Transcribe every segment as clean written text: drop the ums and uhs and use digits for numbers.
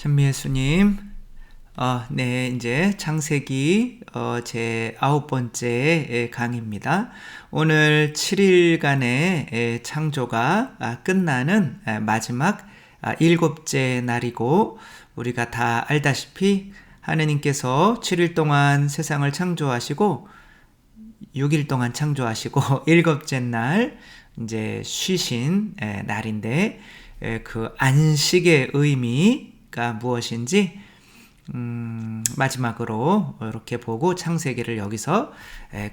전미애수님, 네, 이제 창세기 제 9번째 강의입니다. 오늘 7일간의 창조가 끝나는 마지막 7째 날이고, 우리가 다 알다시피 하느님께서 7일 동안 세상을 창조하시고 6일 동안 창조하시고 7째 날 이제 쉬신 날인데, 그 안식의 의미가 무엇인지 마지막으로 이렇게 보고 창세기를 여기서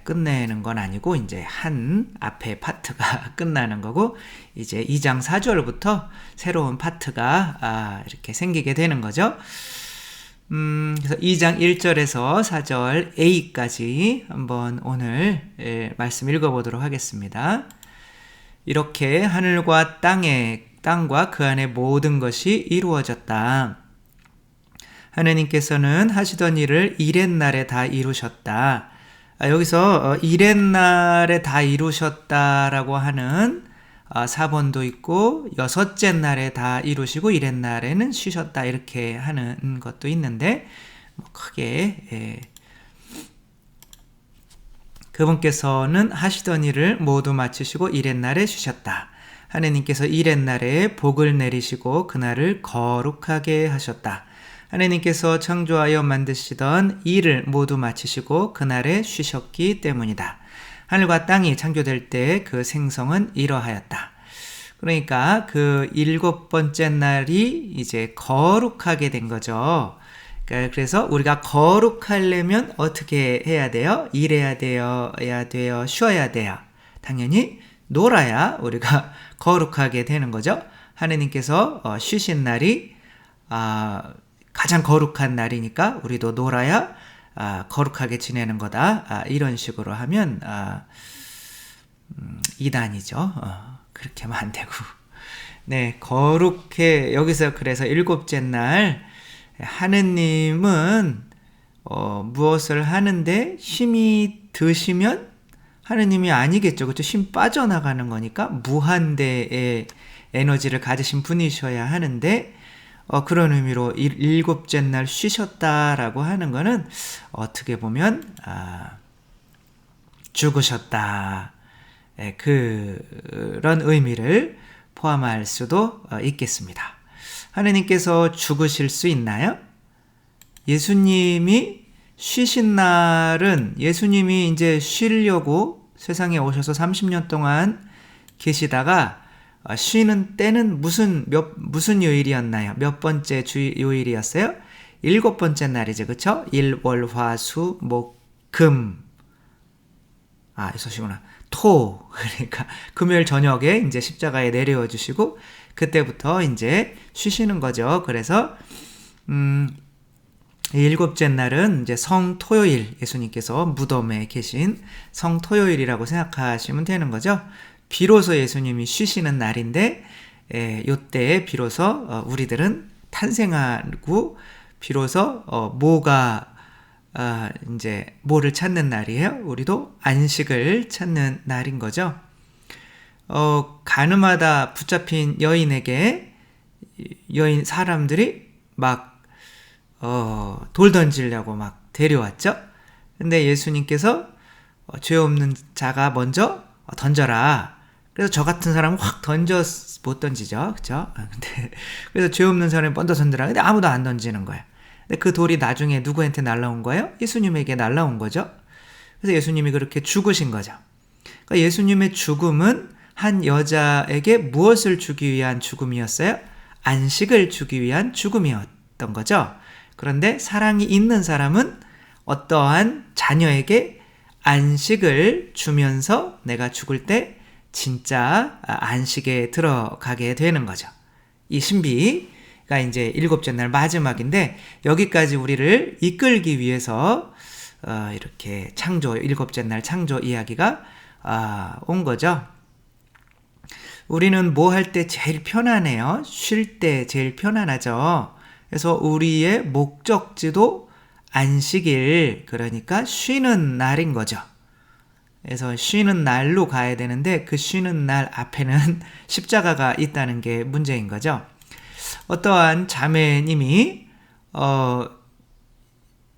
끝내는 건 아니고 이제 한 앞에 파트가 끝나는 거고, 이제 2장 4절부터 새로운 파트가 이렇게 생기게 되는 거죠. 그래서 2장 1절에서 4절 A까지 한번 오늘 말씀 읽어보도록 하겠습니다. 이렇게 하늘과 땅과 그 안에 모든 것이 이루어졌다. 하느님께서는 하시던 일을 이렛날에 다 이루셨다. 여기서 이렛날에 다 이루셨다라고 하는 4번도 있고, 6째 날에 다 이루시고 이렛날에는 쉬셨다 이렇게 하는 것도 있는데, 크게 그분께서는 하시던 일을 모두 마치시고 이렛날에 쉬셨다. 하느님께서 이렛날에 복을 내리시고 그날을 거룩하게 하셨다. 하느님께서 창조하여 만드시던 일을 모두 마치시고 그날에 쉬셨기 때문이다. 하늘과 땅이 창조될 때 그 생성은 이러하였다. 그러니까 그 7번째 날이 이제 거룩하게 된 거죠. 그래서 우리가 거룩하려면 어떻게 해야 돼요? 일해야 돼요? 쉬어야 돼요? 당연히 놀아야 우리가 거룩하게 되는 거죠. 하느님께서 쉬신 날이 가장 거룩한 날이니까 우리도 놀아야 거룩하게 지내는 거다. 이런 식으로 하면 이단이죠. 그렇게 하면 안 되고. 네, 거룩해. 여기서 그래서 7째 날 하느님은 무엇을 하는데 힘이 드시면 하느님이 아니겠죠. 그렇죠? 힘 빠져나가는 거니까 무한대의 에너지를 가지신 분이셔야 하는데, 그런 의미로 7째 날 쉬셨다라고 하는 거는 어떻게 보면 죽으셨다, 그런 의미를 포함할 수도 있겠습니다. 하느님께서 죽으실 수 있나요? 예수님이 쉬신 날은, 예수님이 이제 쉬려고 세상에 오셔서 30년 동안 계시다가 쉬는 때는 무슨 요일이었나요? 몇 번째 요일이었어요? 7번째 날이죠. 그쵸? 일, 월, 화, 수, 목, 금. 있으시구나. 토. 그러니까 금요일 저녁에 이제 십자가에 내려와 주시고 그때부터 이제 쉬시는 거죠. 그래서 7째 날은 이제 성토요일, 예수님께서 무덤에 계신 성토요일이라고 생각하시면 되는 거죠. 비로소 예수님이 쉬시는 날인데, 요때 비로소 우리들은 탄생하고 비로소 이제 뭐를 찾는 날이에요? 우리도 안식을 찾는 날인 거죠. 가늠하다 붙잡힌 여인에게 사람들이 막 돌 던지려고 막 데려왔죠. 근데 예수님께서 죄 없는 자가 먼저 던져라. 그래서 저 같은 사람은 확 못 던지죠. 그쵸? 그래서 죄 없는 사람이 먼저 던져라. 근데 아무도 안 던지는 거예요. 근데 그 돌이 나중에 누구한테 날라온 거예요? 예수님에게 날라온 거죠. 그래서 예수님이 그렇게 죽으신 거죠. 그러니까 예수님의 죽음은 한 여자에게 무엇을 주기 위한 죽음이었어요? 안식을 주기 위한 죽음이었던 거죠. 그런데 사랑이 있는 사람은 어떠한 자녀에게 안식을 주면서 내가 죽을 때 진짜 안식에 들어가게 되는 거죠. 이 신비가 이제 7째 날 마지막인데, 여기까지 우리를 이끌기 위해서 이렇게 7째 날 창조 이야기가 온 거죠. 우리는 뭐 할 때 제일 편안해요? 쉴 때 제일 편안하죠. 그래서 우리의 목적지도 안식일, 그러니까 쉬는 날인 거죠. 그래서 쉬는 날로 가야 되는데 그 쉬는 날 앞에는 십자가가 있다는 게 문제인 거죠. 어떠한 자매님이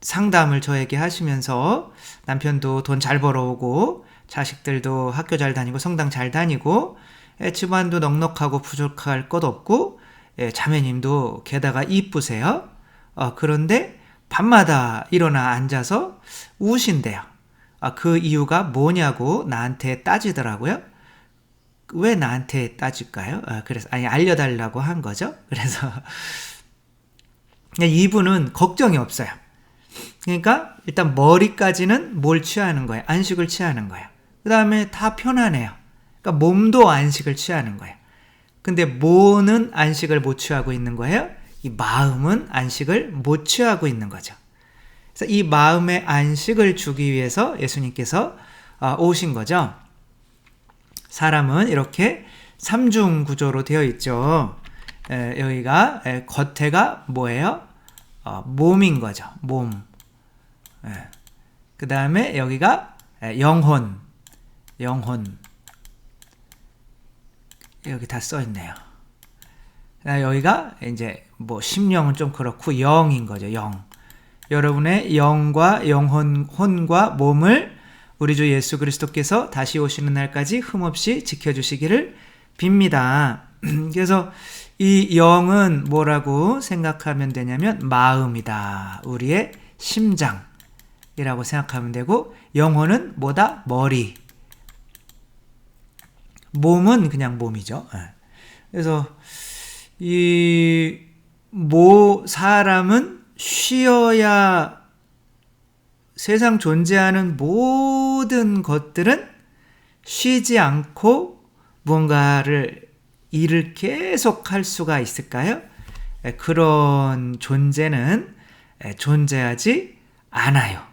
상담을 저에게 하시면서 남편도 돈 잘 벌어오고 자식들도 학교 잘 다니고 성당 잘 다니고 집안도 넉넉하고 부족할 것 없고 자매님도 게다가 이쁘세요. 그런데 밤마다 일어나 앉아서 우신대요. 그 이유가 뭐냐고 나한테 따지더라고요. 왜 나한테 따질까요? 그래서 알려달라고 한 거죠. 그래서 이분은 걱정이 없어요. 그러니까 일단 머리까지는 뭘 취하는 거예요? 안식을 취하는 거예요. 그 다음에 다 편안해요. 그러니까 몸도 안식을 취하는 거예요. 근데 뭐는 안식을 못 취하고 있는 거예요? 이 마음은 안식을 못 취하고 있는 거죠. 그래서 이 마음의 안식을 주기 위해서 예수님께서 오신 거죠. 사람은 이렇게 삼중 구조로 되어 있죠. 여기가 겉에가 뭐예요? 몸인 거죠. 몸. 그 다음에 여기가 영혼. 여기 다 써 있네요. 여기가 이제 뭐 심령은 좀 그렇고 영인 거죠. 영. 여러분의 영과 영혼, 혼과 몸을 우리 주 예수 그리스도께서 다시 오시는 날까지 흠없이 지켜주시기를 빕니다. 그래서 이 영은 뭐라고 생각하면 되냐면 마음이다. 우리의 심장이라고 생각하면 되고, 영혼은 뭐다? 머리. 몸은 그냥 몸이죠. 그래서 사람은 쉬어야 세상 존재하는 모든 것들은 쉬지 않고 무언가를 일을 계속 할 수가 있을까요? 그런 존재는 존재하지 않아요.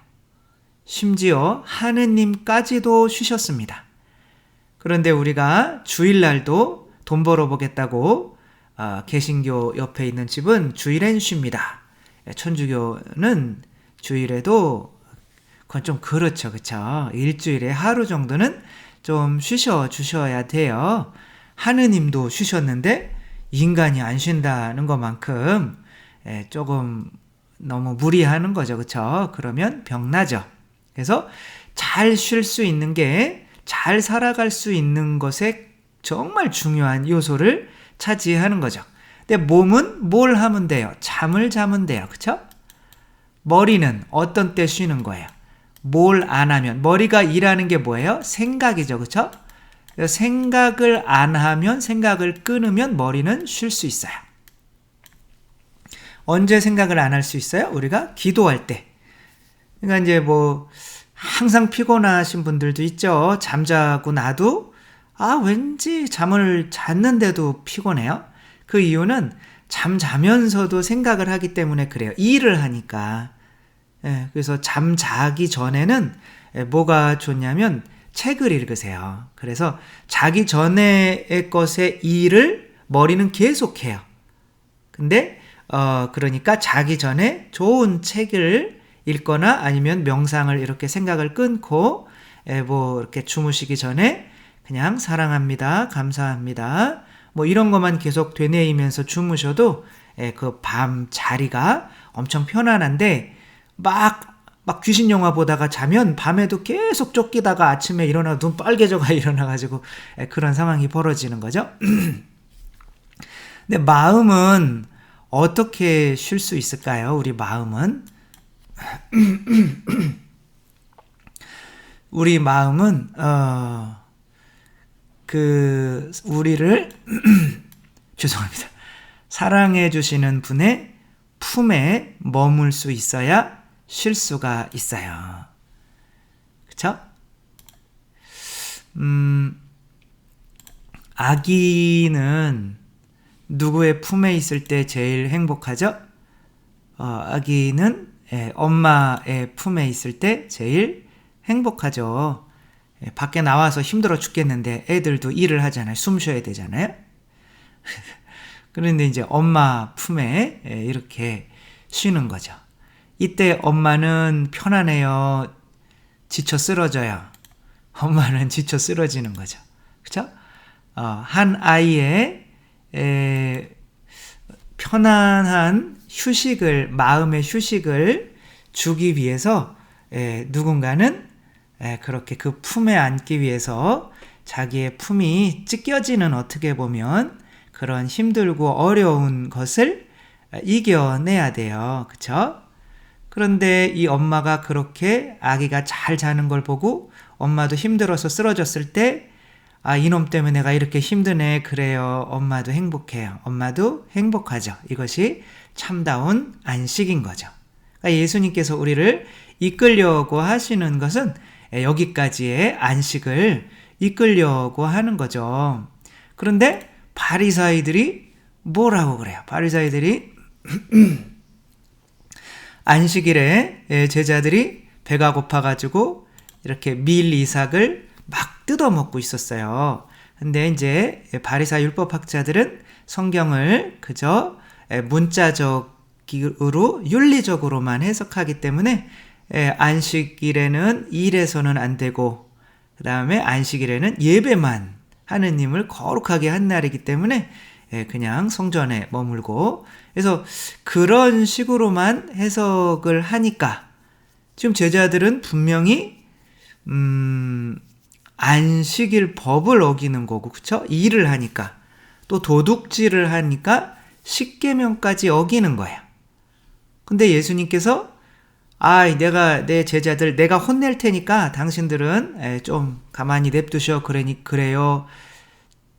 심지어 하느님까지도 쉬셨습니다. 그런데 우리가 주일날도 돈 벌어보겠다고 개신교 옆에 있는 집은 주일엔 쉽니다. 천주교는 주일에도 그건 좀 그렇죠. 그쵸? 일주일에 하루 정도는 좀 쉬셔야 돼요. 하느님도 쉬셨는데 인간이 안 쉰다는 것만큼 조금 너무 무리하는 거죠. 그쵸? 그러면 병나죠. 그래서 잘 쉴 수 있는 게 잘 살아갈 수 있는 것에 정말 중요한 요소를 차지하는 거죠. 근데 몸은 뭘 하면 돼요? 잠을 자면 돼요. 그쵸? 머리는 어떤 때 쉬는 거예요? 뭘 안 하면. 머리가 일하는 게 뭐예요? 생각이죠. 그쵸? 생각을 안 하면, 생각을 끊으면 머리는 쉴 수 있어요. 언제 생각을 안 할 수 있어요? 우리가 기도할 때. 그러니까 이제 항상 피곤하신 분들도 있죠. 잠자고 나도 왠지 잠을 잤는데도 피곤해요. 그 이유는 잠자면서도 생각을 하기 때문에 그래요. 일을 하니까. 그래서 잠자기 전에는 뭐가 좋냐면 책을 읽으세요. 그래서 자기 전의 것의 일을 머리는 계속해요. 근데 그러니까 자기 전에 좋은 책을 읽거나 아니면 명상을 이렇게 생각을 끊고 이렇게 주무시기 전에 그냥 사랑합니다, 감사합니다, 이런 것만 계속 되뇌이면서 주무셔도 그 밤 자리가 엄청 편안한데 막 귀신 영화 보다가 자면 밤에도 계속 쫓기다가 아침에 일어나 눈 빨개져가 일어나가지고 그런 상황이 벌어지는 거죠. 근데 마음은 어떻게 쉴 수 있을까요? 우리 마음은 우리 마음은 우리를 죄송합니다. 사랑해 주시는 분의 품에 머물 수 있어야 쉴 수가 있어요. 그쵸? 아기는 누구의 품에 있을 때 제일 행복하죠? 아기는 엄마의 품에 있을 때 제일 행복하죠. 밖에 나와서 힘들어 죽겠는데 애들도 일을 하잖아요. 숨 쉬어야 되잖아요. 그런데 이제 엄마 품에 이렇게 쉬는 거죠. 이때 엄마는 편안해요? 지쳐 쓰러져요? 엄마는 지쳐 쓰러지는 거죠. 그쵸? 한 아이의 편안한 휴식을, 마음의 휴식을 주기 위해서 누군가는 그렇게 그 품에 안기 위해서 자기의 품이 찢겨지는, 어떻게 보면 그런 힘들고 어려운 것을 이겨내야 돼요. 그쵸? 그런데 이 엄마가 그렇게 아기가 잘 자는 걸 보고 엄마도 힘들어서 쓰러졌을 때, 아, 이놈 때문에 내가 이렇게 힘드네. 그래요. 엄마도 행복해요. 엄마도 행복하죠. 이것이 참다운 안식인 거죠. 그러니까 예수님께서 우리를 이끌려고 하시는 것은 여기까지의 안식을 이끌려고 하는 거죠. 그런데 바리사이들이 뭐라고 그래요? 바리사이들이 안식일에 제자들이 배가 고파가지고 이렇게 밀 이삭을 막 뜯어먹고 있었어요. 근데 이제 바리사 율법학자들은 성경을 그저 문자적으로 윤리적으로만 해석하기 때문에 안식일에는 일해서는 안 되고, 그 다음에 안식일에는 예배만 하느님을 거룩하게 한 날이기 때문에 그냥 성전에 머물고, 그래서 그런 식으로만 해석을 하니까 지금 제자들은 분명히 안식일 법을 어기는 거고, 그쵸? 일을 하니까, 또 도둑질을 하니까 십계명까지 어기는 거예요. 근데 예수님께서 내가 내 제자들 내가 혼낼 테니까 당신들은 좀 가만히 냅두셔. 그래요.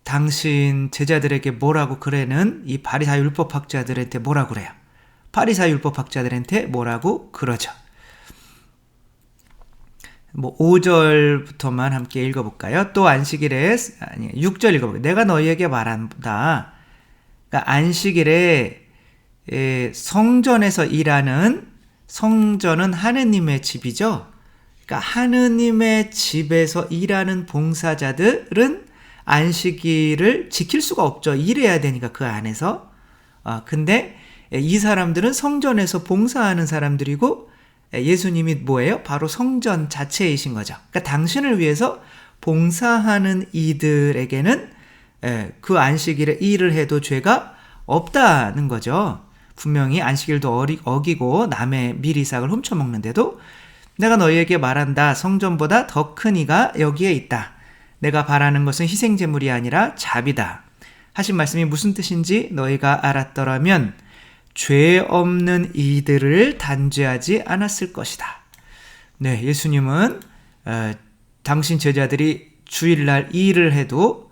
당신 제자들에게 뭐라고 그래는 이 바리사 율법학자들한테 뭐라고 그래요? 바리사 율법학자들한테 뭐라고 그러죠? 5절부터만 함께 읽어볼까요? 또 안식일에 6절 읽어볼까요? 내가 너희에게 말한다. 그러니까 안식일에 성전에서 일하는, 성전은 하느님의 집이죠. 그러니까 하느님의 집에서 일하는 봉사자들은 안식일을 지킬 수가 없죠. 일해야 되니까 그 안에서. 근데 이 사람들은 성전에서 봉사하는 사람들이고, 예수님이 뭐예요? 바로 성전 자체이신 거죠. 그러니까 당신을 위해서 봉사하는 이들에게는 그 안식일에 일을 해도 죄가 없다는 거죠. 분명히 안식일도 어기고 남의 밀이삭을 훔쳐먹는데도 내가 너희에게 말한다. 성전보다 더 큰 이가 여기에 있다. 내가 바라는 것은 희생제물이 아니라 자비다. 하신 말씀이 무슨 뜻인지 너희가 알았더라면 죄 없는 이들을 단죄하지 않았을 것이다. 네, 예수님은 당신 제자들이 주일날 일을 해도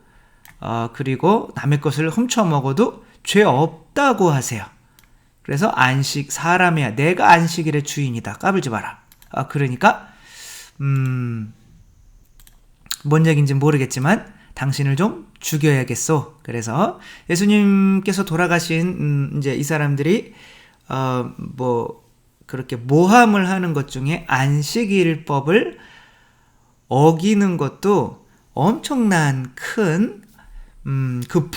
그리고 남의 것을 훔쳐먹어도 죄 없다고 하세요. 그래서 사람이야. 내가 안식일의 주인이다. 까불지 마라. 그러니까 뭔 얘기인지 모르겠지만 당신을 좀 죽여야겠소. 그래서 예수님께서 돌아가신 이제 이 사람들이 그렇게 모함을 하는 것 중에 안식일법을 어기는 것도 엄청난 큰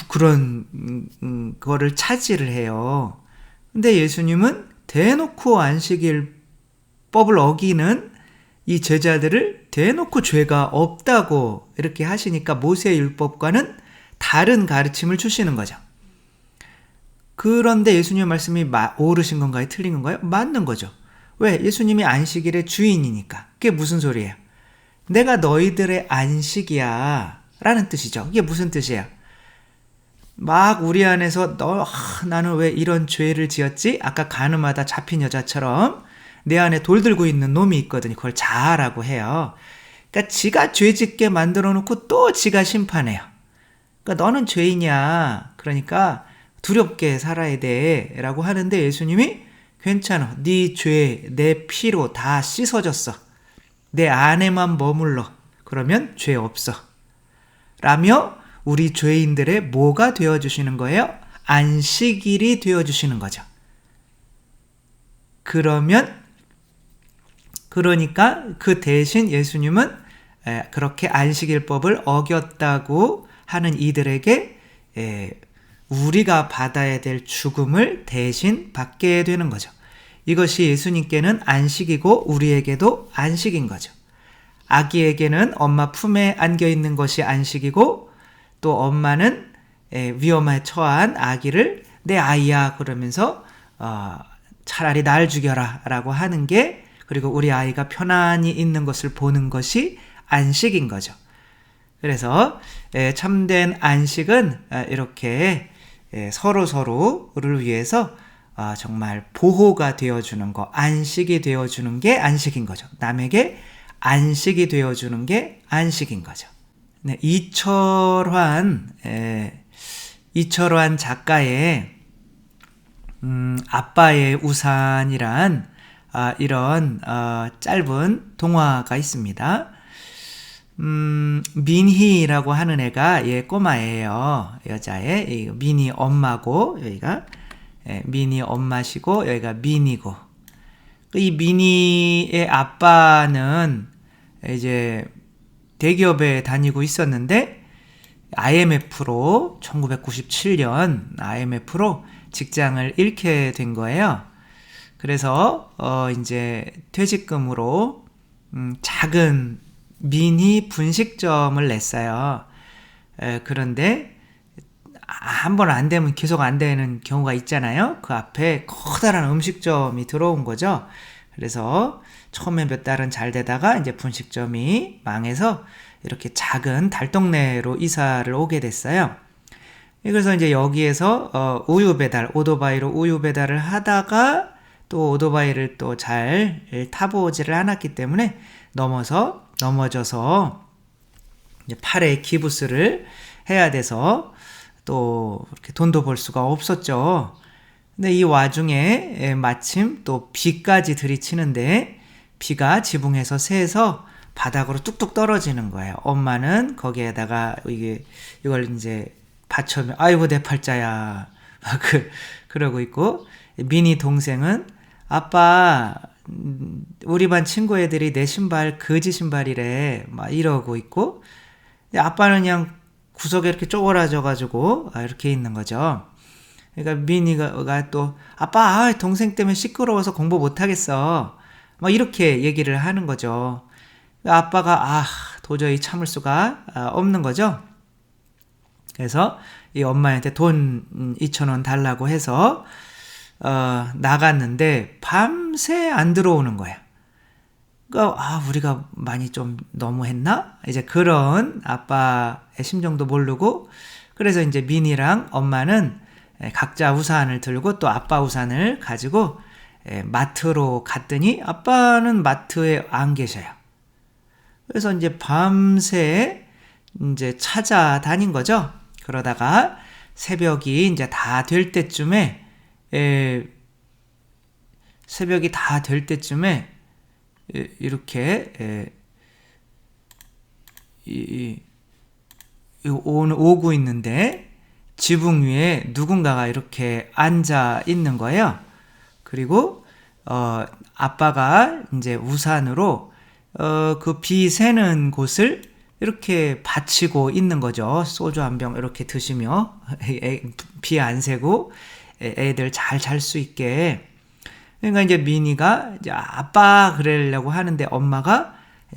그런 거를 차지를 해요. 근데 예수님은 대놓고 안식일법을 어기는 이 제자들을 대놓고 죄가 없다고 이렇게 하시니까 모세의 율법과는 다른 가르침을 주시는 거죠. 그런데 예수님의 말씀이 옳으신 건가요? 틀린 건가요? 맞는 거죠. 왜? 예수님이 안식일의 주인이니까. 그게 무슨 소리예요? 내가 너희들의 안식이야 라는 뜻이죠. 이게 무슨 뜻이에요? 막 우리 안에서 나는 왜 이런 죄를 지었지? 아까 간음하다 잡힌 여자처럼 내 안에 돌들고 있는 놈이 있거든요. 그걸 자아라고 해요. 그러니까 지가 죄짓게 만들어 놓고 또 지가 심판해요. 그러니까 너는 죄인이야. 그러니까 두렵게 살아야 돼 라고 하는데 예수님이 괜찮아. 네 죄, 내 피로 다 씻어졌어. 내 안에만 머물러. 그러면 죄 없어. 라며 우리 죄인들의 뭐가 되어주시는 거예요? 안식일이 되어주시는 거죠. 그러니까 그 대신 예수님은 그렇게 안식일법을 어겼다고 하는 이들에게 우리가 받아야 될 죽음을 대신 받게 되는 거죠. 이것이 예수님께는 안식이고 우리에게도 안식인 거죠. 아기에게는 엄마 품에 안겨 있는 것이 안식이고 또 엄마는 위험에 처한 아기를 내 아이야 그러면서 차라리 날 죽여라 라고 하는 게, 그리고 우리 아이가 편안히 있는 것을 보는 것이 안식인 거죠. 그래서 참된 안식은 이렇게 서로서로를 위해서 정말 보호가 되어주는 거, 안식이 되어주는 게 안식인 거죠. 남에게 안식이 되어주는 게 안식인 거죠. 네, 이철환 작가의 아빠의 우산이란 이런 짧은 동화가 있습니다. 민희라고 하는 애가 꼬마예요. 여자애. 민희 엄마고, 여기가 민희 엄마시고, 여기가 민이고. 이 민희의 아빠는 이제 대기업에 다니고 있었는데, IMF로 1997년 IMF로 직장을 잃게 된 거예요. 그래서 이제 퇴직금으로 작은 미니 분식점을 냈어요. 그런데 한 번 안 되면 계속 안 되는 경우가 있잖아요. 그 앞에 커다란 음식점이 들어온 거죠. 그래서 처음에 몇 달은 잘 되다가 이제 분식점이 망해서 이렇게 작은 달동네로 이사를 오게 됐어요. 그래서 이제 여기에서 우유 배달, 오토바이로 우유 배달을 하다가 또 오토바이를 또 잘 타보지를 않았기 때문에 넘어져서 이제 팔에 기부스를 해야 돼서 또 이렇게 돈도 벌 수가 없었죠. 근데 이 와중에 마침 또 비까지 들이치는데, 비가 지붕에서 새서 바닥으로 뚝뚝 떨어지는 거예요. 엄마는 거기에다가 이걸 이제 받쳐면 아이고 내 팔자야 막 그러고 있고, 미니 동생은 아빠 우리 반 친구 애들이 내 신발 거지 신발이래 막 이러고 있고, 아빠는 그냥 구석에 이렇게 쪼그라져 가지고 이렇게 있는 거죠. 그러니까 미니가 또 아빠 동생 때문에 시끄러워서 공부 못하겠어 막 이렇게 얘기를 하는 거죠. 아빠가 도저히 참을 수가 없는 거죠. 그래서 이 엄마한테 돈 2,000원 달라고 해서 나갔는데 밤새 안 들어오는 거야. 그러니까 우리가 많이 좀 너무했나? 이제 그런 아빠의 심정도 모르고, 그래서 이제 민이랑 엄마는 각자 우산을 들고 또 아빠 우산을 가지고 마트로 갔더니 아빠는 마트에 안 계셔요. 그래서 이제 밤새 이제 찾아다닌 거죠. 그러다가 새벽이 이제 다 될 때쯤에 이렇게 오고 있는데 지붕 위에 누군가가 이렇게 앉아 있는 거예요. 그리고 아빠가 이제 우산으로 그 비 새는 곳을 이렇게 받치고 있는 거죠. 소주 한 병 이렇게 드시며 비 안 새고 애들 잘 잘 수 있게. 그러니까 이제 미니가 이제 아빠 그러려고 하는데 엄마가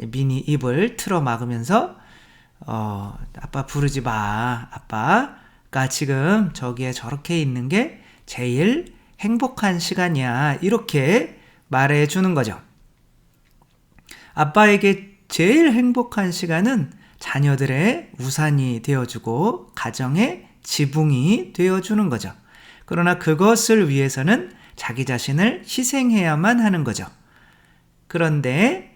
미니 입을 틀어 막으면서 아빠 부르지 마. 아빠가 지금 저기에 저렇게 있는 게 제일 행복한 시간이야. 이렇게 말해 주는 거죠. 아빠에게 제일 행복한 시간은 자녀들의 우산이 되어주고 가정의 지붕이 되어주는 거죠. 그러나 그것을 위해서는 자기 자신을 희생해야만 하는 거죠. 그런데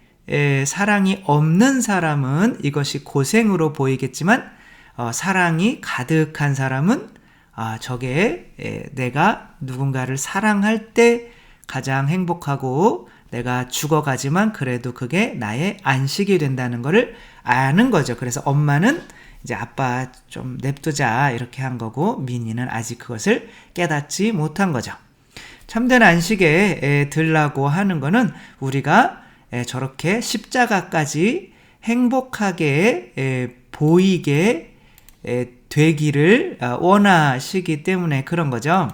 사랑이 없는 사람은 이것이 고생으로 보이겠지만 사랑이 가득한 사람은 저게 내가 누군가를 사랑할 때 가장 행복하고 내가 죽어가지만 그래도 그게 나의 안식이 된다는 것을 아는 거죠. 그래서 엄마는 이제 아빠 좀 냅두자 이렇게 한 거고, 민이는 아직 그것을 깨닫지 못한 거죠. 참된 안식에 들라고 하는 거는 우리가 저렇게 십자가까지 행복하게 보이게 되기를 원하시기 때문에 그런 거죠.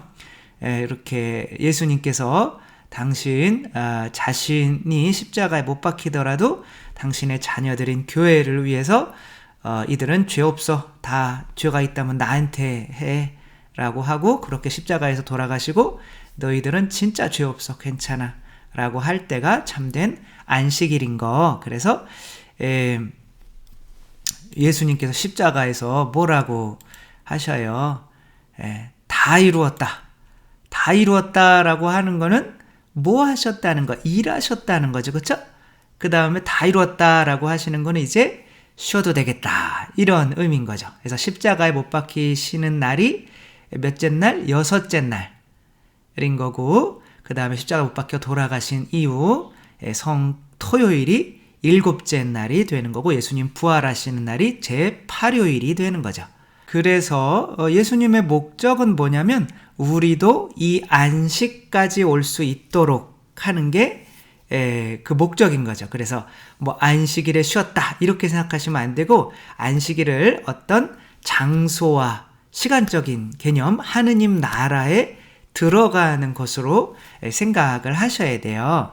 이렇게 예수님께서 당신 자신이 십자가에 못 박히더라도 당신의 자녀들인 교회를 위해서 이들은 죄 없어. 다 죄가 있다면 나한테 해. 라고 하고 그렇게 십자가에서 돌아가시고 너희들은 진짜 죄 없어 괜찮아 라고 할 때가 참된 안식일인 거. 그래서 예수님께서 십자가에서 뭐라고 하셔요? 다 이루었다. 다 이루었다라고 하는 거는 뭐 하셨다는 거? 일하셨다는 거죠. 그렇죠? 그 다음에 다 이루었다라고 하시는 거는 이제 쉬어도 되겠다. 이런 의미인 거죠. 그래서 십자가에 못 박히시는 날이 몇째 날? 6째 날인 거고 그 다음에 십자가 못 박혀 돌아가신 이후 토요일이 7째 날이 되는 거고 예수님 부활하시는 날이 제8요일이 되는 거죠. 그래서 예수님의 목적은 뭐냐면 우리도 이 안식까지 올 수 있도록 하는 게 그 목적인 거죠. 그래서 뭐 안식일에 쉬었다 이렇게 생각하시면 안 되고 안식일을 어떤 장소와 시간적인 개념 하느님 나라에 들어가는 것으로 생각을 하셔야 돼요.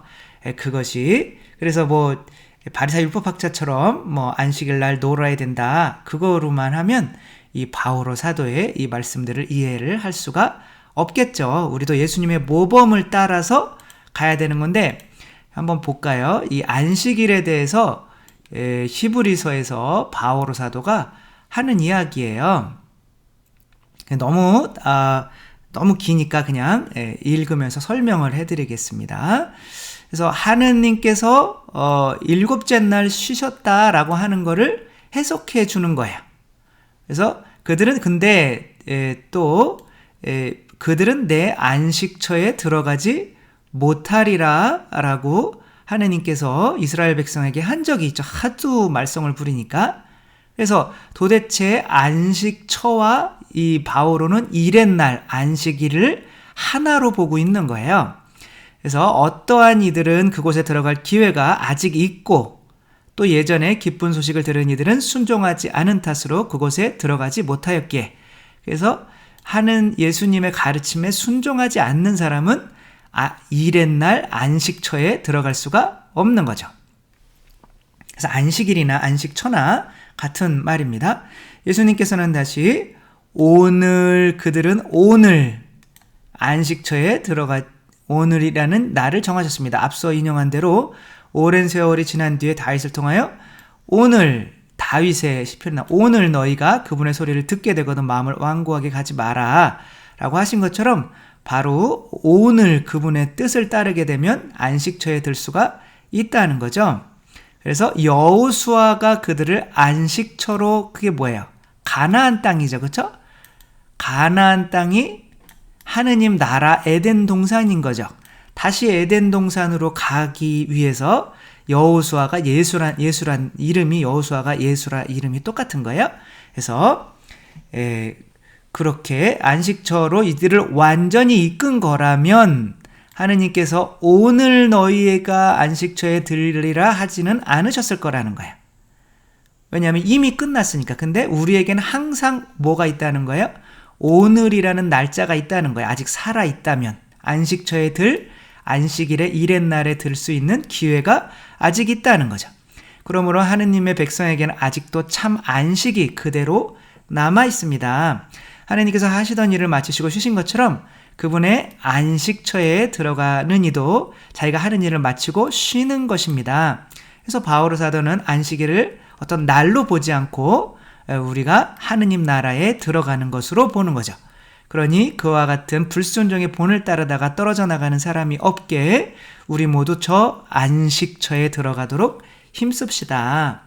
그것이 그래서 뭐 바리사 율법학자처럼 뭐 안식일 날 놀아야 된다 그거로만 하면 이 바오로 사도의 이 말씀들을 이해를 할 수가 없겠죠. 우리도 예수님의 모범을 따라서 가야 되는 건데 한번 볼까요? 이 안식일에 대해서 히브리서에서 바오로 사도가 하는 이야기예요. 너무 기니까 그냥 읽으면서 설명을 해드리겠습니다. 그래서 하느님께서 7째 날 쉬셨다라고 하는 거를 해석해 주는 거예요. 그래서 그들은 근데 그들은 내 안식처에 들어가지 못하리라 라고 하느님께서 이스라엘 백성에게 한 적이 있죠. 하도 말썽을 부리니까. 그래서 도대체 안식처와 이 바오로는 일의 날 안식일을 하나로 보고 있는 거예요. 그래서 어떠한 이들은 그곳에 들어갈 기회가 아직 있고 또 예전에 기쁜 소식을 들은 이들은 순종하지 않은 탓으로 그곳에 들어가지 못하였기에 그래서 하는 예수님의 가르침에 순종하지 않는 사람은 일의 날 안식처에 들어갈 수가 없는 거죠. 그래서 안식일이나 안식처나 같은 말입니다. 예수님께서는 다시 그들은 오늘 안식처에 오늘이라는 날을 정하셨습니다. 앞서 인용한 대로 오랜 세월이 지난 뒤에 다윗을 통하여 오늘 다윗의 시편이나 오늘 너희가 그분의 소리를 듣게 되거든 마음을 완고하게 가지 마라 라고 하신 것처럼 바로 오늘 그분의 뜻을 따르게 되면 안식처에 들 수가 있다는 거죠. 그래서 여호수아가 그들을 안식처로 그게 뭐예요? 가나안 땅이죠. 그렇죠? 가나안 땅이 하느님 나라 에덴 동산인 거죠. 다시 에덴 동산으로 가기 위해서 여호수아가 예수란 이름이 여호수아가 예수라 이름이 똑같은 거예요. 그래서 그렇게 안식처로 이들을 완전히 이끈 거라면 하느님께서 오늘 너희가 안식처에 들으리라 하지는 않으셨을 거라는 거예요. 왜냐하면 이미 끝났으니까. 근데 우리에게는 항상 뭐가 있다는 거예요? 오늘이라는 날짜가 있다는 거예요. 아직 살아있다면 안식처에 안식일에 일의 날에 들 수 있는 기회가 아직 있다는 거죠. 그러므로 하느님의 백성에게는 아직도 참 안식이 그대로 남아 있습니다. 하느님께서 하시던 일을 마치시고 쉬신 것처럼 그분의 안식처에 들어가는 이도 자기가 하는 일을 마치고 쉬는 것입니다. 그래서 바오로 사도는 안식일을 어떤 날로 보지 않고 우리가 하느님 나라에 들어가는 것으로 보는 거죠. 그러니 그와 같은 불순종의 본을 따르다가 떨어져 나가는 사람이 없게 우리 모두 저 안식처에 들어가도록 힘씁시다.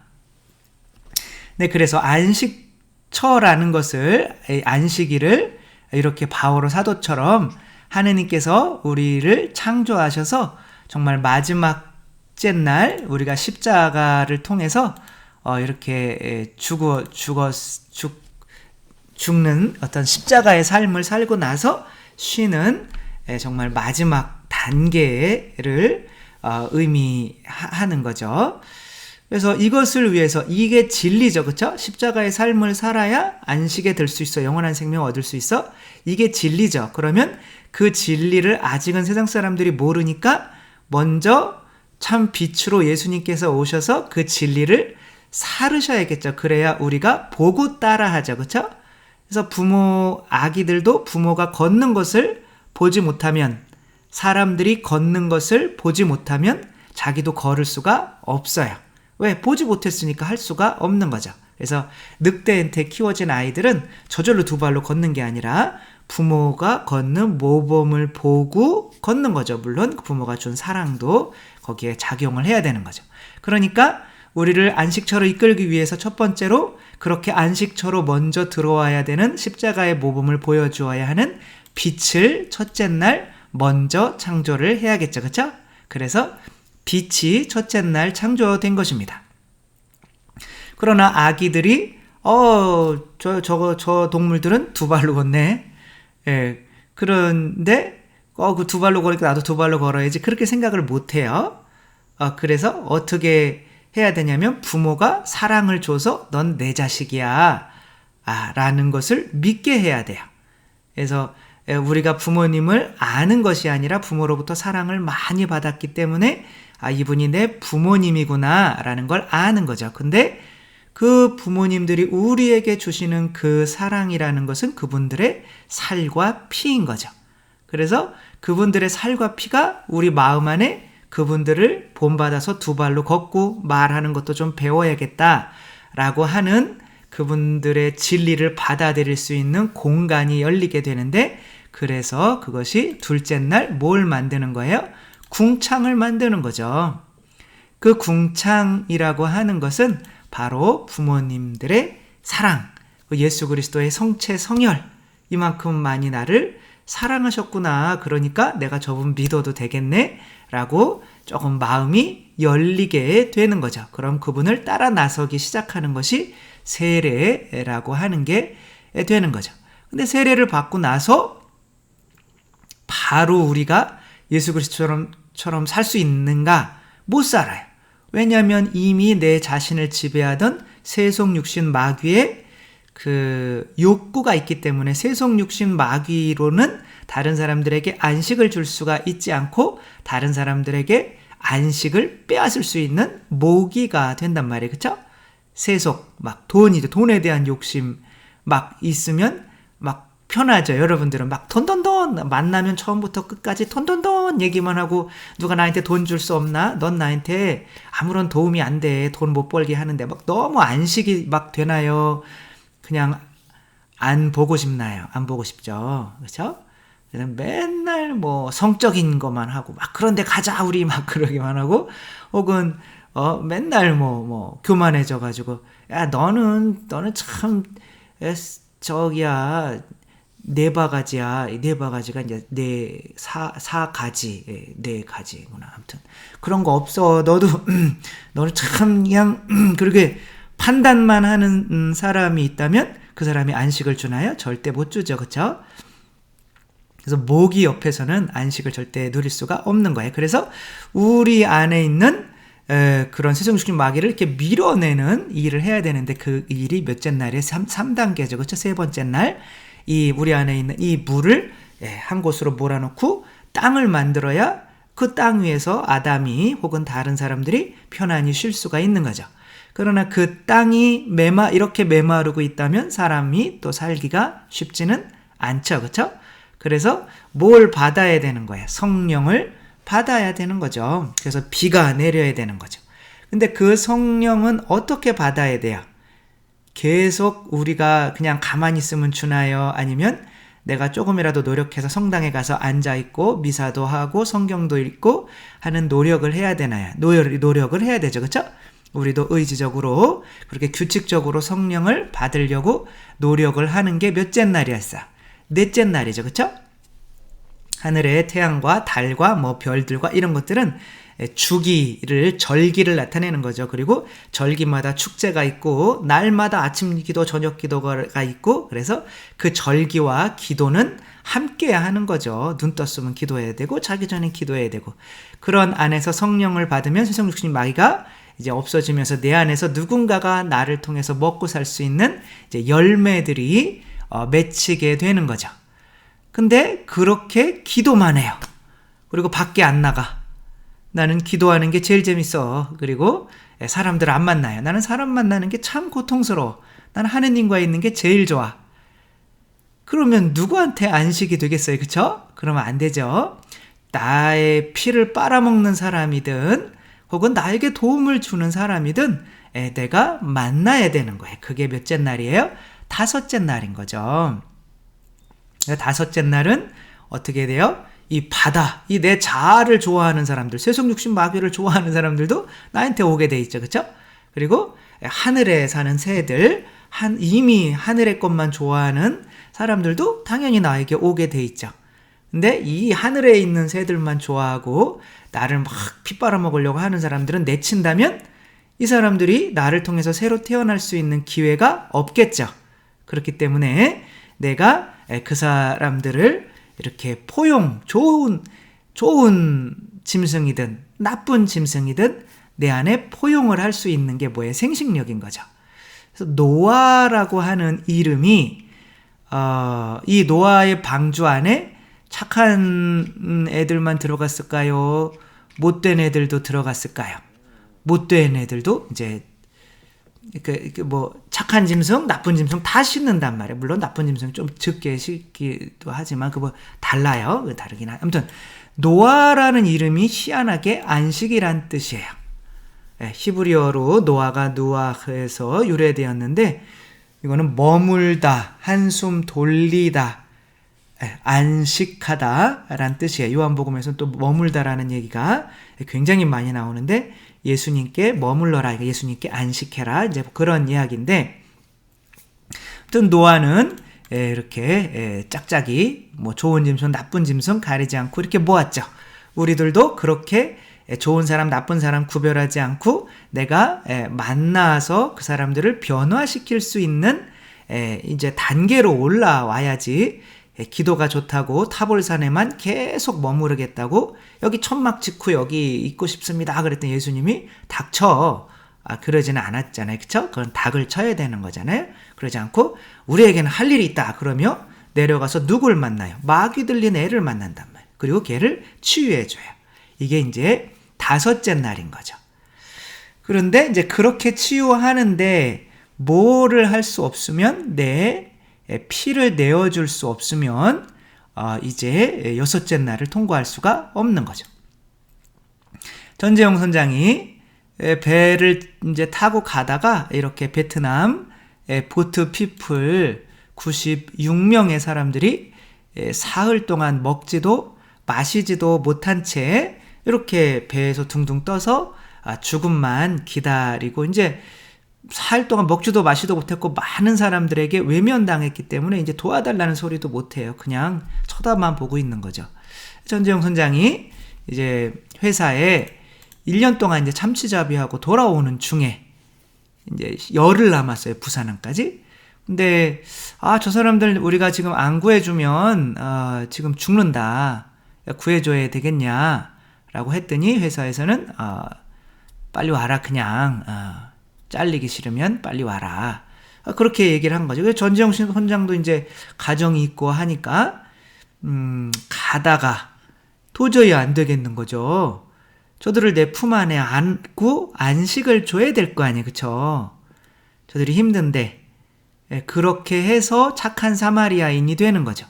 네, 그래서 안식처라는 것을 안식일을 이렇게 바오로 사도처럼 하느님께서 우리를 창조하셔서 정말 마지막째 날 우리가 십자가를 통해서 이렇게 죽는 어떤 십자가의 삶을 살고 나서 쉬는 정말 마지막 단계를 의미하는 거죠. 그래서 이것을 위해서 이게 진리죠. 그렇죠? 십자가의 삶을 살아야 안식에 들 수 있어. 영원한 생명을 얻을 수 있어. 이게 진리죠. 그러면 그 진리를 아직은 세상 사람들이 모르니까 먼저 참 빛으로 예수님께서 오셔서 그 진리를 살으셔야겠죠. 그래야 우리가 보고 따라하죠. 그렇죠? 그래서 아기들도 부모가 걷는 것을 보지 못하면, 사람들이 걷는 것을 보지 못하면 자기도 걸을 수가 없어요. 왜? 보지 못했으니까 할 수가 없는 거죠. 그래서 늑대한테 키워진 아이들은 저절로 두 발로 걷는 게 아니라 부모가 걷는 모범을 보고 걷는 거죠. 물론 부모가 준 사랑도 거기에 작용을 해야 되는 거죠. 그러니까 우리를 안식처로 이끌기 위해서 첫 번째로 그렇게 안식처로 먼저 들어와야 되는 십자가의 모범을 보여주어야 하는 빛을 첫째 날 먼저 창조를 해야겠죠. 그렇죠? 그래서 빛이 첫째 날 창조된 것입니다. 그러나 아기들이 저 동물들은 두 발로 걷네. 예. 그런데 그 두 발로 걸으니까 나도 두 발로 걸어야지. 그렇게 생각을 못 해요. 그래서 어떻게 해야 되냐면 부모가 사랑을 줘서 넌 내 자식이야. 라는 것을 믿게 해야 돼요. 그래서 우리가 부모님을 아는 것이 아니라 부모로부터 사랑을 많이 받았기 때문에 이분이 내 부모님이구나 라는 걸 아는 거죠. 근데 그 부모님들이 우리에게 주시는 그 사랑이라는 것은 그분들의 살과 피인 거죠. 그래서 그분들의 살과 피가 우리 마음 안에 그분들을 본받아서 두 발로 걷고 말하는 것도 좀 배워야겠다라고 하는 그분들의 진리를 받아들일 수 있는 공간이 열리게 되는데, 그래서 그것이 둘째 날 뭘 만드는 거예요? 궁창을 만드는 거죠. 그 궁창이라고 하는 것은 바로 부모님들의 사랑, 예수 그리스도의 성체 성혈, 이만큼 많이 나를 사랑하셨구나. 그러니까 내가 저분 믿어도 되겠네 라고 조금 마음이 열리게 되는 거죠. 그럼 그분을 따라 나서기 시작하는 것이 세례라고 하는 게 되는 거죠. 근데 세례를 받고 나서 바로 우리가 예수 그리스도처럼 살 수 있는가? 못 살아요. 왜냐하면 이미 내 자신을 지배하던 세속 육신 마귀의 그 욕구가 있기 때문에, 세속 육신 마귀로는 다른 사람들에게 안식을 줄 수가 있지 않고 다른 사람들에게 안식을 빼앗을 수 있는 모기가 된단 말이에요. 그렇죠? 세속, 막 돈이죠. 돈에 대한 욕심 막 있으면 막 편하죠. 여러분들은 막 돈돈돈, 만나면 처음부터 끝까지 돈돈돈 얘기만 하고, 누가 나한테 돈 줄 수 없나? 넌 나한테 아무런 도움이 안 돼. 돈 못 벌게 하는데 막 너무 안식이 막 되나요? 그냥 안 보고 싶나요? 안 보고 싶죠. 그렇죠? 그냥 맨날 뭐 성적인 것만 하고 막 그런데 가자 우리 막 그러기만 하고, 혹은 맨날 뭐 교만해져 가지고, 야 너는 참 저기야 네 바가지야. 네 바가지가 이제 사 가지, 네 가지구나. 아무튼 그런 거 없어. 너는 참 그냥 그렇게 판단만 하는 사람이 있다면 그 사람이 안식을 주나요? 절대 못 주죠. 그렇죠? 그래서 모기 옆에서는 안식을 절대 누릴 수가 없는 거예요. 그래서 우리 안에 있는 그런 세속육신 마귀를 이렇게 밀어내는 일을 해야 되는데, 그 일이 몇째 날에 3단계죠. 그렇죠? 세 번째 날 우리 안에 있는 이 물을 한 곳으로 몰아놓고 땅을 만들어야 그 땅 위에서 아담이 혹은 다른 사람들이 편안히 쉴 수가 있는 거죠. 그러나 그 땅이 이렇게 메마르고 있다면 사람이 또 살기가 쉽지는 않죠. 그렇죠? 그래서 뭘 받아야 되는 거예요? 성령을 받아야 되는 거죠. 그래서 비가 내려야 되는 거죠. 근데 그 성령은 어떻게 받아야 돼요? 계속 우리가 그냥 가만히 있으면 주나요? 아니면 내가 조금이라도 노력해서 성당에 가서 앉아있고 미사도 하고 성경도 읽고 하는 노력을 해야 되나요? 노력을 해야 되죠. 그렇죠? 우리도 의지적으로 그렇게 규칙적으로 성령을 받으려고 노력을 하는 게 몇째 날이었어요? 넷째 날이죠. 그렇죠? 하늘의 태양과 달과 별들과 이런 것들은 절기를 나타내는 거죠. 그리고 절기마다 축제가 있고 날마다 아침 기도, 저녁 기도가 있고, 그래서 그 절기와 기도는 함께 하는 거죠. 눈 떴으면 기도해야 되고 자기 전에 기도해야 되고, 그런 안에서 성령을 받으면 세속 육신 마귀가 이제 없어지면서 내 안에서 누군가가 나를 통해서 먹고 살 수 있는 이제 열매들이 맺히게 되는 거죠. 근데 그렇게 기도만 해요. 그리고 밖에 안 나가. 나는 기도하는 게 제일 재밌어. 그리고 사람들 안 만나요. 나는 사람 만나는 게 참 고통스러워. 나는 하느님과 있는 게 제일 좋아. 그러면 누구한테 안식이 되겠어요? 그쵸? 그러면 안 되죠. 나의 피를 빨아먹는 사람이든 혹은 나에게 도움을 주는 사람이든 내가 만나야 되는 거예요. 그게 몇째 날이에요? 5째 날인 거죠. 다섯째 날은 어떻게 돼요? 이 바다, 이 내 자아를 좋아하는 사람들, 세속 육신 마귀를 좋아하는 사람들도 나한테 오게 돼 있죠. 그쵸? 그리고 하늘에 사는 새들, 이미 하늘의 것만 좋아하는 사람들도 당연히 나에게 오게 돼 있죠. 근데 이 하늘에 있는 새들만 좋아하고 나를 막 피 빨아먹으려고 하는 사람들은 내친다면 이 사람들이 나를 통해서 새로 태어날 수 있는 기회가 없겠죠. 그렇기 때문에 내가 그 사람들을 이렇게 포용, 좋은 짐승이든 나쁜 짐승이든 내 안에 포용을 할 수 있는 게 뭐예요? 생식력인 거죠. 그래서 노아라고 하는 이름이 이 노아의 방주 안에 착한 애들만 들어갔을까요? 못된 애들도 들어갔을까요? 못된 애들도 이제 착한 짐승, 나쁜 짐승 다 씻는단 말이에요. 물론 나쁜 짐승 좀 적게 씻기도 하지만 그거 달라요. 다르긴 아무튼 노아라는 이름이 희한하게 안식이란 뜻이에요. 히브리어로 노아가 누아흐에서 유래되었는데 이거는 머물다, 한숨 돌리다, 안식하다 라는 뜻이에요. 요한복음에서는 또 머물다라는 얘기가 굉장히 많이 나오는데 예수님께 머물러라, 예수님께 안식해라, 이제 그런 이야기인데, 아무튼 노아는 이렇게 짝짝이 좋은 짐승, 나쁜 짐승 가리지 않고 이렇게 모았죠. 우리들도 그렇게 좋은 사람, 나쁜 사람 구별하지 않고 내가 만나서 그 사람들을 변화시킬 수 있는 이제 단계로 올라와야지. 기도가 좋다고 타볼산에만 계속 머무르겠다고 여기 천막 짓고 여기 있고 싶습니다 그랬더니 예수님이 닥쳐, 그러지는 않았잖아요. 그쵸? 그건 닭을 쳐야 되는 거잖아요. 그러지 않고 우리에게는 할 일이 있다 그러며 내려가서 누굴 만나요? 마귀 들린 애를 만난단 말이에요. 그리고 걔를 치유해줘요. 이게 이제 5째 날인 거죠. 그런데 이제 그렇게 치유하는데 뭐를 할 수 없으면 내 피를 내어줄 수 없으면 이제 6째 날을 통과할 수가 없는 거죠. 전재용 선장이 배를 이제 타고 가다가 이렇게 베트남 보트 피플 96명의 사람들이 사흘 동안 먹지도 마시지도 못한 채 이렇게 배에서 둥둥 떠서 죽음만 기다리고 이제 사흘 동안 먹지도 마시도 못했고 많은 사람들에게 외면당했기 때문에 이제 도와달라는 소리도 못해요. 그냥 쳐다만 보고 있는 거죠. 전재용 선장이 이제 회사에 1년 동안 이제 참치잡이하고 돌아오는 중에 이제 열흘 남았어요. 부산항까지. 근데 저 사람들 우리가 지금 안 구해주면 지금 죽는다. 구해줘야 되겠냐라고 했더니 회사에서는 빨리 와라 그냥. 잘리기 싫으면 빨리 와라. 그렇게 얘기를 한 거죠. 그래서 전재용 선장도 이제 가정이 있고 하니까 가다가 도저히 안 되겠는 거죠. 저들을 내 품 안에 안고 안식을 줘야 될 거 아니에요. 그쵸? 저들이 힘든데 그렇게 해서 착한 사마리아인이 되는 거죠.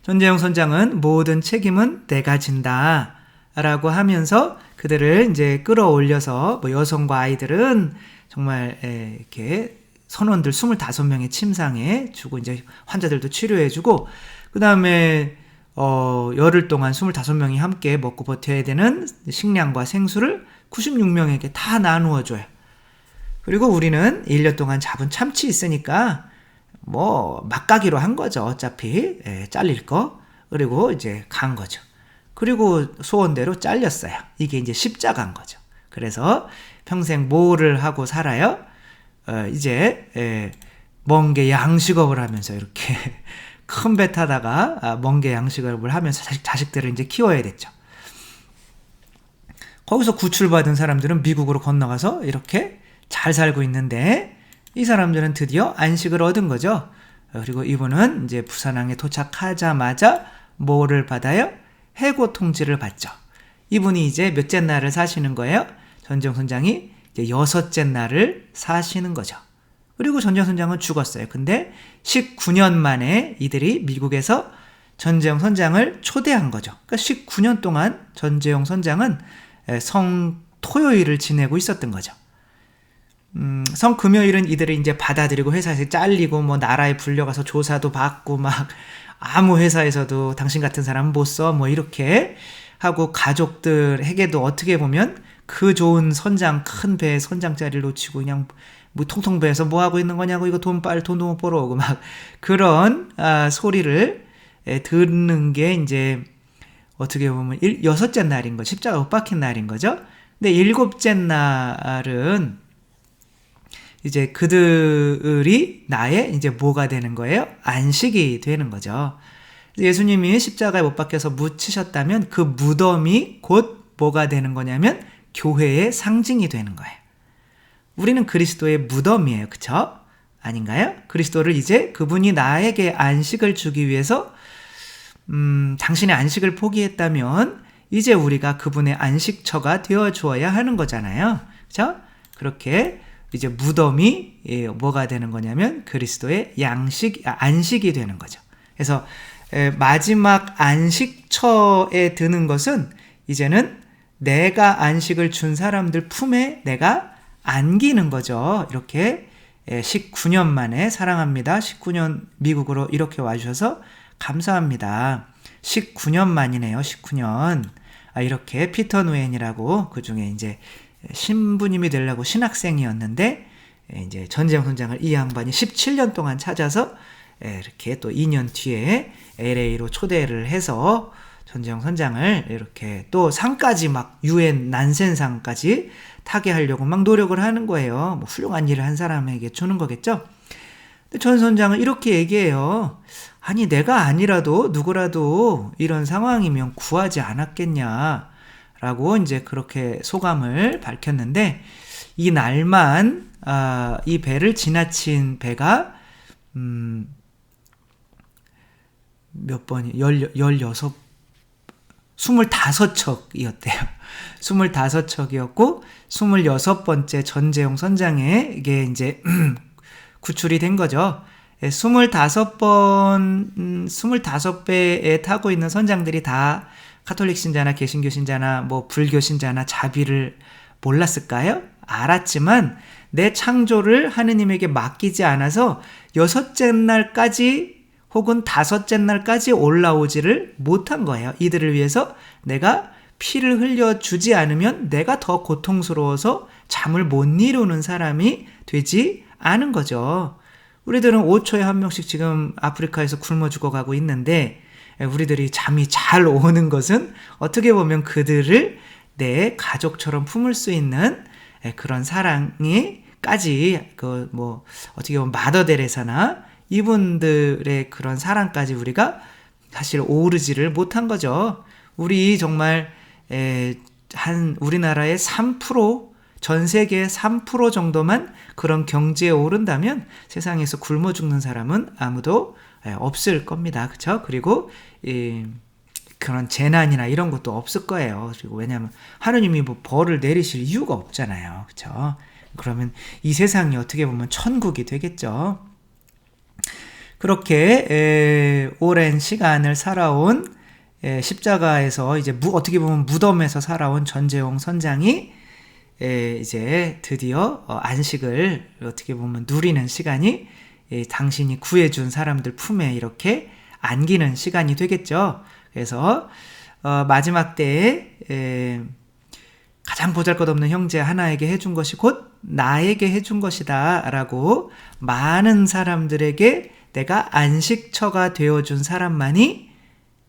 전재용 선장은 모든 책임은 내가 진다 라고 하면서 그들을 이제 끌어올려서 여성과 아이들은 정말 이렇게 선원들 25명의 침상에 주고 이제 환자들도 치료해주고 그 다음에 열흘 동안 25명이 함께 먹고 버텨야 되는 식량과 생수를 96명에게 다 나누어줘요. 그리고 우리는 1년 동안 잡은 참치 있으니까 막가기로 한 거죠. 어차피 잘릴 거. 그리고 이제 간 거죠. 그리고 소원대로 잘렸어요. 이게 이제 십자가인 거죠. 그래서 평생 뭐를 하고 살아요? 이제 멍게 양식업을 하면서 이렇게 큰 배 타다가 멍게 양식업을 하면서 자식들을 이제 키워야 됐죠. 거기서 구출받은 사람들은 미국으로 건너가서 이렇게 잘 살고 있는데 이 사람들은 드디어 안식을 얻은 거죠. 그리고 이분은 이제 부산항에 도착하자마자 뭐를 받아요? 해고 통지를 받죠. 이분이 이제 몇째 날을 사시는 거예요? 전재용 선장이 이제 6째 날을 사시는 거죠. 그리고 전재영 선장은 죽었어요. 근데 19년 만에 이들이 미국에서 전재영 선장을 초대한 거죠. 그러니까 19년 동안 전재영 선장은 성토요일을 지내고 있었던 거죠. 성금요일은 이들을 이제 받아들이고 회사에서 잘리고 뭐 나라에 불려가서 조사도 받고 막 아무 회사에서도 당신 같은 사람 못 써 뭐 이렇게 하고 가족들에게도 어떻게 보면 그 좋은 선장 큰 배 선장 자리를 놓치고 그냥 뭐 통통 배에서 뭐 하고 있는 거냐고 이거 돈도 못 벌어오고 막 그런 소리를 듣는 게 이제 어떻게 보면 여섯째 날인 거죠. 십자가 못 박힌 날인 거죠. 근데 일곱째 날은 이제 그들이 나의 이제 뭐가 되는 거예요? 안식이 되는 거죠. 예수님이 십자가에 못 박혀서 묻히셨다면 그 무덤이 곧 뭐가 되는 거냐면 교회의 상징이 되는 거예요. 우리는 그리스도의 무덤이에요. 그쵸? 아닌가요? 그리스도를 이제 그분이 나에게 안식을 주기 위해서 당신의 안식을 포기했다면 이제 우리가 그분의 안식처가 되어 주어야 하는 거잖아요. 그쵸? 그렇게 이제 무덤이 뭐가 되는 거냐면 그리스도의 안식이 되는 거죠. 그래서 마지막 안식처에 드는 것은 이제는 내가 안식을 준 사람들 품에 내가 안기는 거죠. 이렇게 19년 만에 사랑합니다. 19년 미국으로 이렇게 와주셔서 감사합니다. 19년 만이네요. 19년. 이렇게 피터 노엔이라고 그 중에 이제 신부님이 되려고 신학생이었는데 이제 전재영 선장을 이 양반이 17년 동안 찾아서 이렇게 또 2년 뒤에 LA로 초대를 해서 전재영 선장을 이렇게 또 상까지 막 UN 난센상까지 타게 하려고 막 노력을 하는 거예요. 뭐 훌륭한 일을 한 사람에게 주는 거겠죠. 근데 전 선장은 이렇게 얘기해요. 아니 내가 아니라도 누구라도 이런 상황이면 구하지 않았겠냐 라고 이제 그렇게 소감을 밝혔는데 이 날만 이 배를 지나친 배가 몇 번이 25척이었대요. 25척이었고 26번째 전재용 선장에게 이제 구출이 된 거죠. 25배에 타고 있는 선장들이 다 카톨릭 신자나 개신교 신자나 뭐 불교 신자나 자비를 몰랐을까요? 알았지만 내 창조를 하느님에게 맡기지 않아서 6째 날까지 혹은 5째 날까지 올라오지를 못한 거예요. 이들을 위해서 내가 피를 흘려주지 않으면 내가 더 고통스러워서 잠을 못 이루는 사람이 되지 않은 거죠. 우리들은 5초에 한 명씩 지금 아프리카에서 굶어 죽어가고 있는데 우리들이 잠이 잘 오는 것은 어떻게 보면 그들을 내 가족처럼 품을 수 있는 그런 사랑이까지 어떻게 보면 마더 데레사나 이분들의 그런 사랑까지 우리가 사실 오르지를 못한 거죠. 우리 정말 우리나라의 3%, 전 세계의 3% 정도만 그런 경제에 오른다면 세상에서 굶어 죽는 사람은 아무도 없을 겁니다. 그렇죠? 그리고 그런 재난이나 이런 것도 없을 거예요. 그리고 왜냐하면 하느님이 뭐 벌을 내리실 이유가 없잖아요. 그렇죠? 그러면 이 세상이 어떻게 보면 천국이 되겠죠. 그렇게 오랜 시간을 살아온 십자가에서 이제 어떻게 보면 무덤에서 살아온 전재용 선장이 이제 드디어 안식을 어떻게 보면 누리는 시간이 당신이 구해준 사람들 품에 이렇게 안기는 시간이 되겠죠. 그래서 마지막 때에 가장 보잘것없는 형제 하나에게 해준 것이 곧 나에게 해준 것이다 라고 많은 사람들에게 내가 안식처가 되어준 사람만이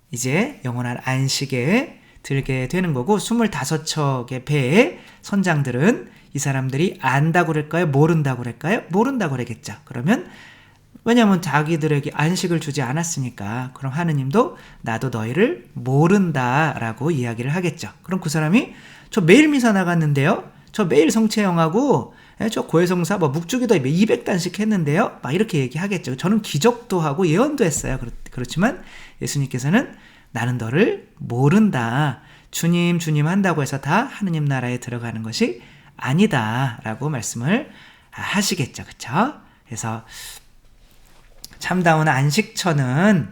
이제 영원한 안식에 들게 되는 거고 25척의 배의 선장들은 이 사람들이 안다고 그럴까요? 모른다고 그럴까요? 모른다고 그러겠죠. 그러면 왜냐하면 자기들에게 안식을 주지 않았으니까 그럼 하느님도 나도 너희를 모른다라고 이야기를 하겠죠. 그럼 그 사람이 저 매일 미사 나갔는데요. 저 매일 성채영하고 저 고해성사 묵주기도 200단씩 했는데요. 막 이렇게 얘기하겠죠. 저는 기적도 하고 예언도 했어요. 그렇지만 예수님께서는 나는 너를 모른다. 주님 한다고 해서 다 하느님 나라에 들어가는 것이 아니다 라고 말씀을 하시겠죠. 그쵸? 그래서 참다운 안식처는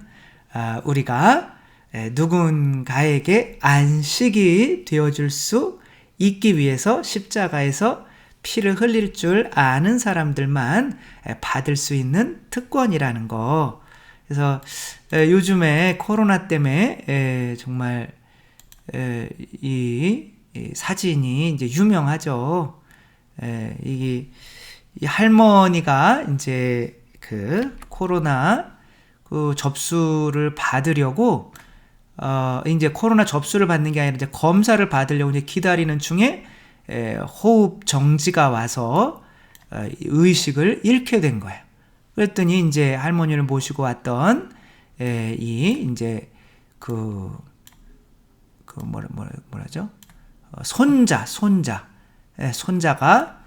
우리가 누군가에게 안식이 되어줄 수 있기 위해서 십자가에서 피를 흘릴 줄 아는 사람들만 받을 수 있는 특권이라는 거. 그래서 요즘에 코로나 때문에 정말 이 사진이 이제 유명하죠. 이 할머니가 이제 그 코로나 그 접수를 받으려고 이제 코로나 접수를 받는 게 아니라 이제 검사를 받으려고 이제 기다리는 중에 호흡 정지가 와서 의식을 잃게 된 거예요. 그랬더니 이제 할머니를 모시고 왔던 이제 뭐라죠? 손자가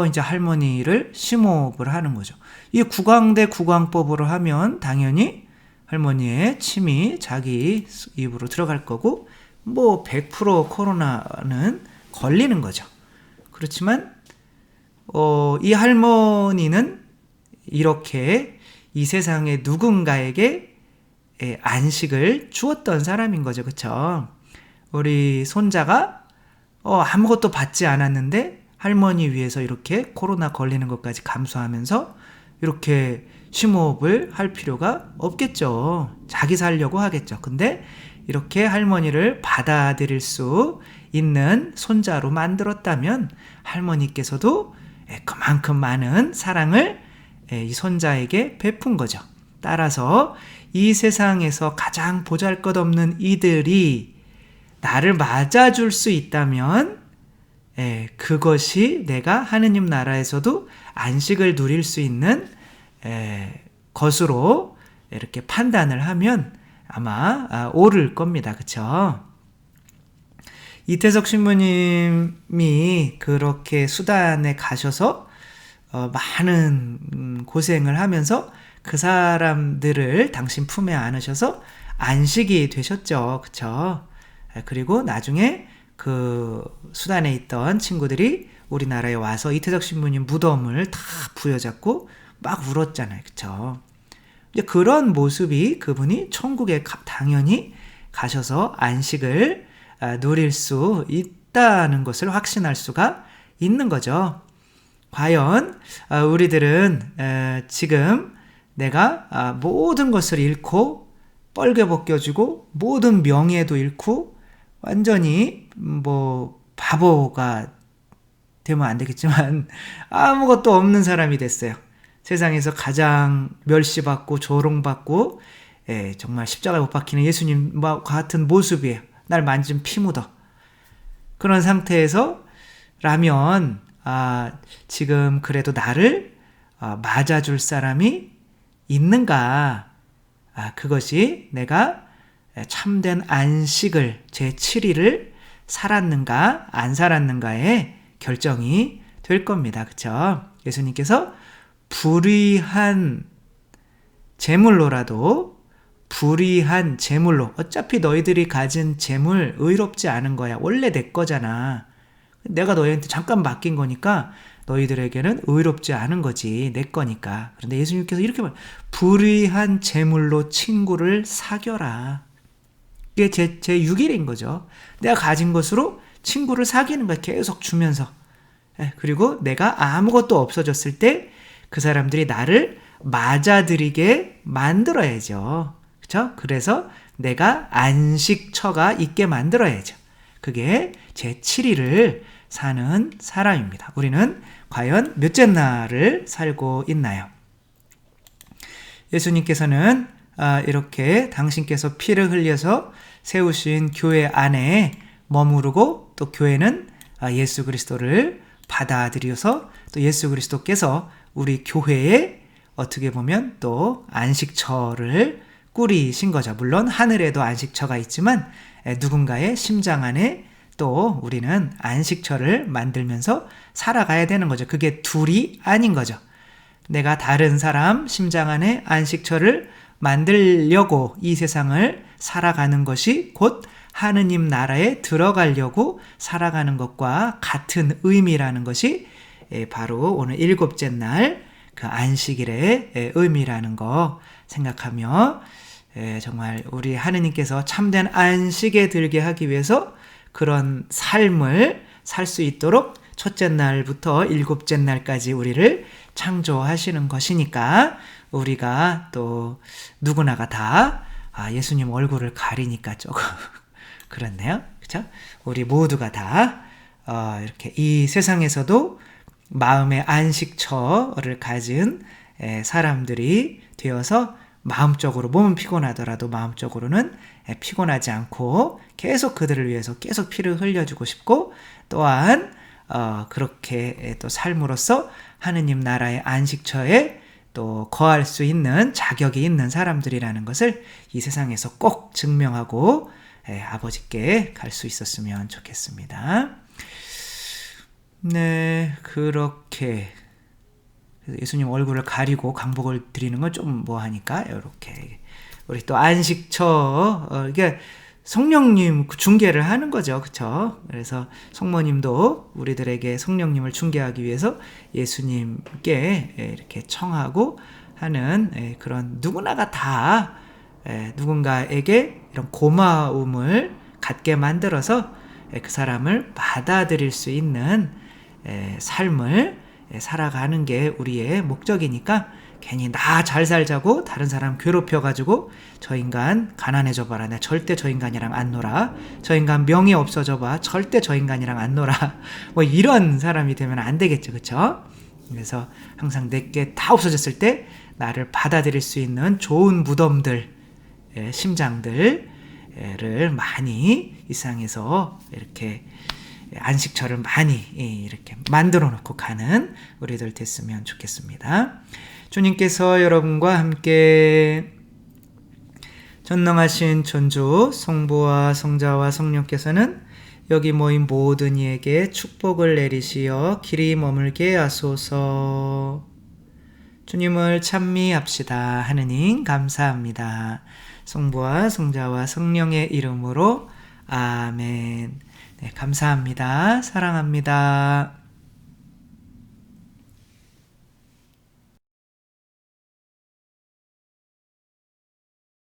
이제 할머니를 심호흡을 하는 거죠. 이 구강대 구강법으로 하면 당연히 할머니의 침이 자기 입으로 들어갈 거고 100% 코로나는 걸리는 거죠. 그렇지만 이 할머니는 이렇게 이 세상에 누군가에게 안식을 주었던 사람인 거죠. 그렇죠? 우리 손자가 아무것도 받지 않았는데 할머니 위해서 이렇게 코로나 걸리는 것까지 감수하면서 이렇게 심호흡을 할 필요가 없겠죠. 자기 살려고 하겠죠. 근데 이렇게 할머니를 받아들일 수 있는 손자로 만들었다면 할머니께서도 그만큼 많은 사랑을 이 손자에게 베푼 거죠. 따라서 이 세상에서 가장 보잘것없는 이들이 나를 맞아줄 수 있다면 그것이 내가 하느님 나라에서도 안식을 누릴 수 있는 것으로 이렇게 판단을 하면 아마 옳을 겁니다. 그렇죠? 이태석 신부님이 그렇게 수단에 가셔서 많은 고생을 하면서 그 사람들을 당신 품에 안으셔서 안식이 되셨죠. 그쵸? 그리고 나중에 그 수단에 있던 친구들이 우리나라에 와서 이태석 신부님 무덤을 다 부여잡고 막 울었잖아요. 그쵸? 이제 그런 모습이 그분이 천국에 당연히 가셔서 안식을 누릴 수 있다는 것을 확신할 수가 있는 거죠. 과연 우리들은 지금 내가 모든 것을 잃고 뻘개 벗겨지고 모든 명예도 잃고 완전히 바보가 되면 안 되겠지만 아무것도 없는 사람이 됐어요. 세상에서 가장 멸시받고 조롱받고 정말 십자가에 못 박히는 예수님과 같은 모습이에요. 날 만지면 피 묻어. 그런 상태에서 라면 지금 그래도 나를 맞아줄 사람이 있는가? 그것이 내가 참된 안식을 제7일을 살았는가 안 살았는가에 결정이 될 겁니다. 그렇죠? 예수님께서 불의한 재물로라도 불의한 재물로 어차피 너희들이 가진 재물 의롭지 않은 거야. 원래 내 거잖아. 내가 너희한테 잠깐 맡긴 거니까 너희들에게는 의롭지 않은 거지. 내 거니까. 그런데 예수님께서 이렇게 말해요. 불의한 재물로 친구를 사겨라. 이게 제 6일인 거죠. 내가 가진 것으로 친구를 사귀는 거야. 계속 주면서. 그리고 내가 아무것도 없어졌을 때 그 사람들이 나를 맞아들이게 만들어야죠. 그렇죠? 그래서 내가 안식처가 있게 만들어야죠. 그게 제 7일을 사는 사람입니다. 우리는 과연 몇째 날을 살고 있나요? 예수님께서는 이렇게 당신께서 피를 흘려서 세우신 교회 안에 머무르고 또 교회는 예수 그리스도를 받아들여서 또 예수 그리스도께서 우리 교회에 어떻게 보면 또 안식처를 꾸리신 거죠. 물론 하늘에도 안식처가 있지만 누군가의 심장 안에 또 우리는 안식처를 만들면서 살아가야 되는 거죠. 그게 둘이 아닌 거죠. 내가 다른 사람 심장 안에 안식처를 만들려고 이 세상을 살아가는 것이 곧 하느님 나라에 들어가려고 살아가는 것과 같은 의미라는 것이 바로 오늘 7째 날 그 안식일의 의미라는 거 생각하며 정말 우리 하느님께서 참된 안식에 들게 하기 위해서 그런 삶을 살 수 있도록 첫째 날부터 일곱째 날까지 우리를 창조하시는 것이니까 우리가 또 누구나가 다 예수님 얼굴을 가리니까 조금 그렇네요. 그렇죠? 우리 모두가 다 이렇게 이 세상에서도 마음의 안식처를 가진 사람들이 되어서 마음적으로 몸은 피곤하더라도 마음적으로는 피곤하지 않고 계속 그들을 위해서 계속 피를 흘려주고 싶고 또한 그렇게 또 삶으로써 하느님 나라의 안식처에 또 거할 수 있는 자격이 있는 사람들이라는 것을 이 세상에서 꼭 증명하고 아버지께 갈 수 있었으면 좋겠습니다. 네, 그렇게 예수님 얼굴을 가리고 강복을 드리는 건 좀 뭐하니까 이렇게 우리 또 안식처 이게 성령님 중계를 하는 거죠, 그렇죠? 그래서 성모님도 우리들에게 성령님을 중계하기 위해서 예수님께 이렇게 청하고 하는 그런 누구나가 다 누군가에게 이런 고마움을 갖게 만들어서 그 사람을 받아들일 수 있는 삶을 살아가는 게 우리의 목적이니까 괜히 나 잘 살자고 다른 사람 괴롭혀가지고 저 인간 가난해져 봐라, 내가 절대 저 인간이랑 안 놀아, 저 인간 명예 없어져 봐, 절대 저 인간이랑 안 놀아, 뭐 이런 사람이 되면 안 되겠죠, 그쵸? 그래서 항상 내게 다 없어졌을 때 나를 받아들일 수 있는 좋은 무덤들, 심장들을 많이 이 세상에서 이렇게 안식처를 많이 이렇게 만들어 놓고 가는 우리들 됐으면 좋겠습니다. 주님께서 여러분과 함께 전능하신 천주 성부와 성자와 성령께서는 여기 모인 모든 이에게 축복을 내리시어 길이 머물게 하소서. 주님을 찬미합시다. 하느님 감사합니다. 성부와 성자와 성령의 이름으로 아멘. 네, 감사합니다. 사랑합니다.